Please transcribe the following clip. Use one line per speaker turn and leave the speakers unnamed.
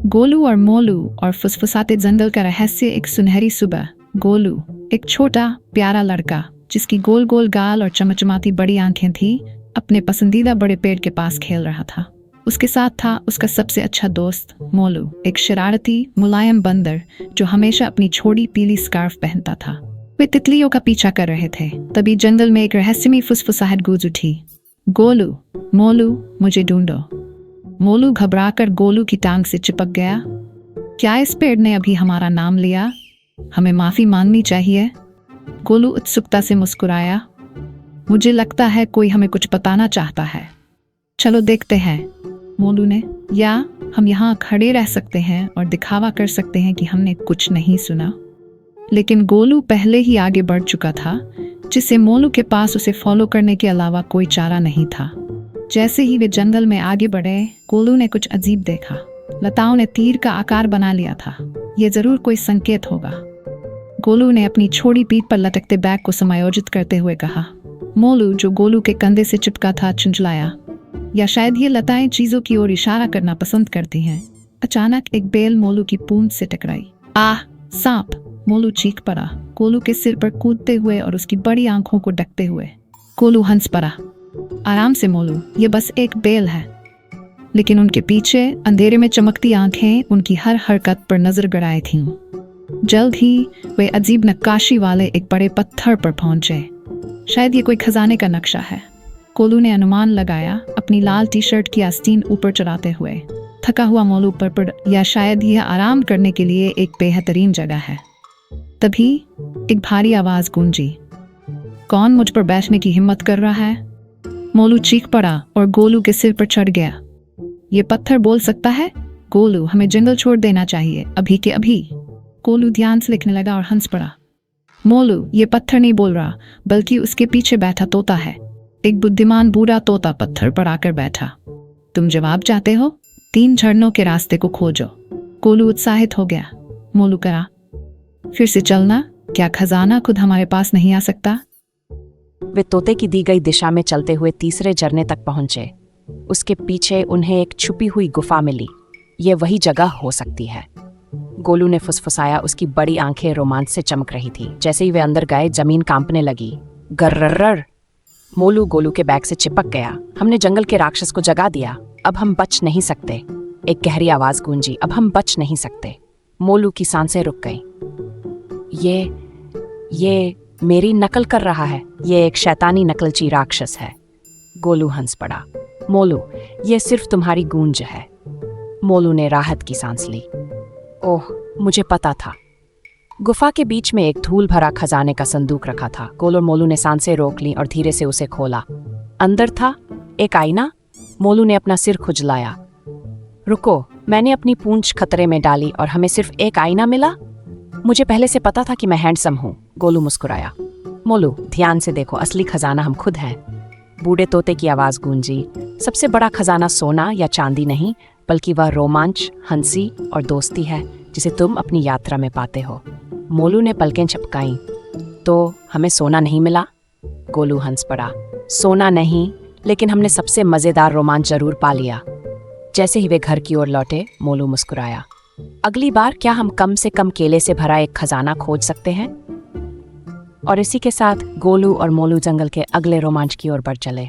गोलू और मोलू और फुसफुसाते जंगल का रहस्य। एक सुनहरी सुबह गोलू, एक छोटा प्यारा लड़का जिसकी गोल गोल गाल और चमचमाती बड़ी आंखें थी, अपने पसंदीदा बड़े पेड़ के पास खेल रहा था। उसके साथ था उसका सबसे अच्छा दोस्त मोलू, एक शरारती मुलायम बंदर जो हमेशा अपनी छोटी पीली स्कार्फ पहनता था। वे तितलियों का पीछा कर रहे थे। तभी जंगल में एक रहस्यमयी फुसफुसाहट गूंज उठी। गोलू, मोलू, मुझे ढूंढो। मोलू घबराकर गोलू की टांग से चिपक गया। क्या इस पेड़ ने अभी हमारा नाम लिया? हमें माफी मांगनी चाहिए। गोलू उत्सुकता से मुस्कुराया। मुझे लगता है कोई हमें कुछ बताना चाहता है। चलो देखते हैं, मोलू ने। या हम यहाँ खड़े रह सकते हैं और दिखावा कर सकते हैं कि हमने कुछ नहीं सुना। लेकिन गोलू पहले ही आगे बढ़ चुका था, जिससे मोलू के पास उसे फॉलो करने के अलावा कोई चारा नहीं था। जैसे ही वे जंगल में आगे बढ़े, गोलू ने कुछ अजीब देखा। लताओं ने तीर का आकार बना लिया था। यह जरूर कोई संकेत होगा। गोलू ने अपनी छोटी पीठ पर लटकते बैग को समायोजित करते हुए कहा। मोलू, जो गोलू के कंधे से चिपका था, चुंचलाया। या शायद ये लताएं चीजों की ओर इशारा करना पसंद करती हैं। अचानक एक बेल मोलू की पूंछ से टकराई। आह, सांप! मोलू चीख पड़ा, गोलू के सिर पर कूदते हुए और उसकी बड़ी आंखों को ढकते हुए। गोलू हंस पड़ा। आराम से मोलू, ये बस एक बेल है। लेकिन उनके पीछे अंधेरे में चमकती आंखें उनकी हर हरकत पर नजर गड़ाए थीं। जल्द ही वे अजीब नक्काशी वाले एक बड़े पत्थर पर पहुंचे। शायद ये कोई खजाने का नक्शा है, गोलू ने अनुमान लगाया, अपनी लाल टी शर्ट की आस्तीन ऊपर चढ़ाते हुए। थका हुआ मोलू पर या शायद यह आराम करने के लिए एक बेहतरीन जगह है। तभी एक भारी आवाज गूंजी। कौन मुझ पर बैठने की हिम्मत कर रहा है? मोलू चीख पड़ा और गोलू के सिर पर चढ़ गया। ये पत्थर बोल सकता है? गोलू, हमें जंगल छोड़ देना चाहिए, अभी के अभी। गोलू ध्यान से लिखने लगा और हंस पड़ा। मोलू, ये पत्थर नहीं बोल रहा, बल्कि उसके पीछे बैठा तोता है। एक बुद्धिमान बूढ़ा तोता पत्थर पर आकर बैठा। तुम जवाब चाहते हो? 3 झरनों के रास्ते को खोजो। गोलू उत्साहित हो गया। मोलू करा, फिर से चलना? क्या खजाना खुद हमारे पास नहीं आ सकता?
वे तोते की दी गई दिशा में चलते हुए तीसरे झरने तक पहुंचे। उसके पीछे उन्हें एक छुपी हुई गुफा मिली। ये वही जगह हो सकती है, गोलू ने फुसफुसाया। उसकी बड़ी आंखें रोमांच से चमक रही थी। जैसे ही वे अंदर गए, जमीन कांपने लगी। गर्रर! मोलू गोलू के बैग से चिपक गया। हमने जंगल के राक्षस को जगा दिया। अब हम बच नहीं सकते। एक गहरी आवाज गूंजी। अब हम बच नहीं सकते। मोलू की सांसें रुक गईं। ये मेरी नकल कर रहा है। ये एक शैतानी नकलची राक्षस है। गोलू हंस पड़ा। मोलू, ये सिर्फ तुम्हारी गूंज है। मोलू ने राहत की सांस ली। ओह, मुझे पता था। गुफा के बीच में एक धूल भरा खजाने का संदूक रखा था। गोलू और मोलू ने सांसें रोक लीं और धीरे से उसे खोला। अंदर था एक आईना। मोलू ने अपना सिर खुजलाया। रुको, मैंने अपनी पूंछ खतरे में डाली और हमें सिर्फ एक आईना मिला? मुझे पहले से पता था कि मैं हैंडसम हूँ। गोलू मुस्कुराया। मोलू, ध्यान से देखो, असली खजाना हम खुद हैं। बूढ़े तोते की आवाज गूंजी। सबसे बड़ा खजाना सोना या चांदी नहीं, बल्कि वह रोमांच, हंसी और दोस्ती है जिसे तुम अपनी यात्रा में पाते हो। मोलू ने पलकें झपकाईं। तो हमें सोना नहीं मिला? गोलू हंस पड़ा। सोना नहीं, लेकिन हमने सबसे मजेदार रोमांच जरूर पा लिया। जैसे ही वे घर की ओर लौटे, मोलू मुस्कुराया। अगली बार क्या हम कम से कम केले से भरा एक खजाना खोज सकते हैं? और इसी के साथ गोलू और मोलू जंगल के अगले रोमांच की ओर बढ़ चले।